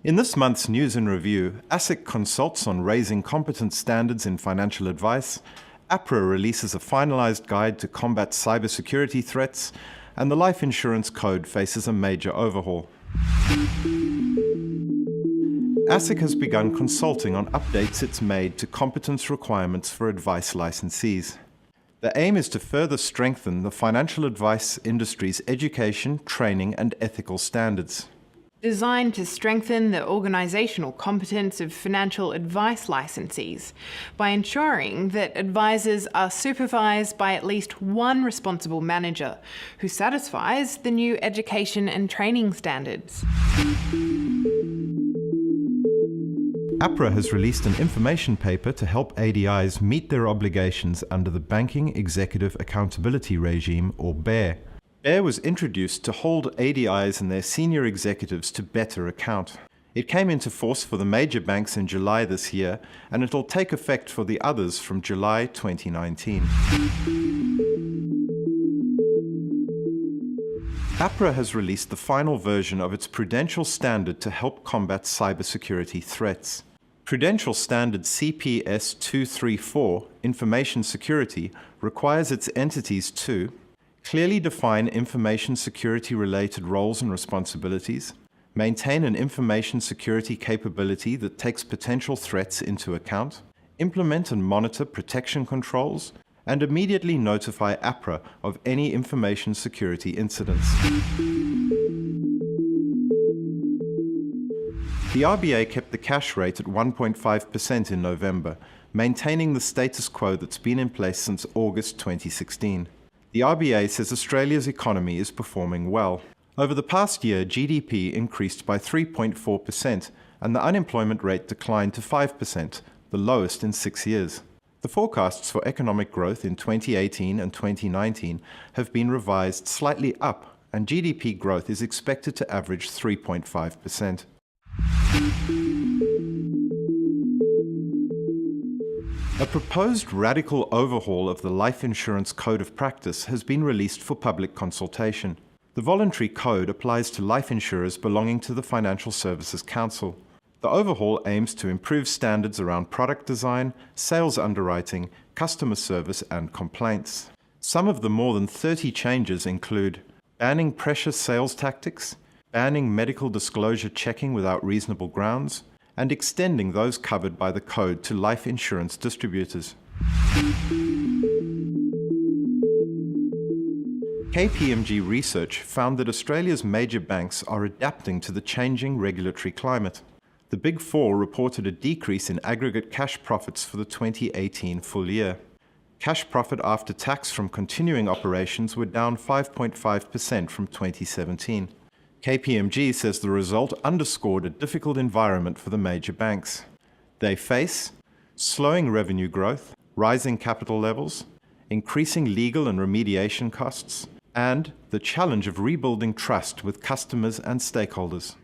In this month's News and Review, ASIC consults on raising competence standards in financial advice, APRA releases a finalized guide to combat cybersecurity threats, and the life insurance code faces a major overhaul. ASIC has begun consulting on updates it's made to competence requirements for advice licensees. The aim is to further strengthen the financial advice industry's education, training, and ethical standards. Designed to strengthen the organisational competence of financial advice licensees by ensuring that advisors are supervised by at least one responsible manager who satisfies the new education and training standards. APRA has released an information paper to help ADIs meet their obligations under the Banking Executive Accountability Regime, or BEAR. BEAR was introduced to hold ADIs and their senior executives to better account. It came into force for the major banks in July this year, and it'll take effect for the others from July 2019. APRA has released the final version of its prudential standard to help combat cybersecurity threats. Prudential Standard CPS 234, Information Security, requires its entities to clearly define information security-related roles and responsibilities, maintain an information security capability that takes potential threats into account, implement and monitor protection controls, and immediately notify APRA of any information security incidents. The RBA kept the cash rate at 1.5% in November, maintaining the status quo that's been in place since August 2016. The RBA says Australia's economy is performing well. Over the past year, GDP increased by 3.4%, and the unemployment rate declined to 5%, the lowest in 6 years. The forecasts for economic growth in 2018 and 2019 have been revised slightly up, and GDP growth is expected to average 3.5%. A proposed radical overhaul of the Life Insurance Code of Practice has been released for public consultation. The voluntary code applies to life insurers belonging to the Financial Services Council. The overhaul aims to improve standards around product design, sales underwriting, customer service, and complaints. Some of the more than 30 changes include banning precious sales tactics, banning medical disclosure checking without reasonable grounds, and extending those covered by the code to life insurance distributors. KPMG research found that Australia's major banks are adapting to the changing regulatory climate. The Big Four reported a decrease in aggregate cash profits for the 2018 full year. Cash profit after tax from continuing operations were down 5.5% from 2017. KPMG says the result underscored a difficult environment for the major banks. They face slowing revenue growth, rising capital levels, increasing legal and remediation costs, and the challenge of rebuilding trust with customers and stakeholders.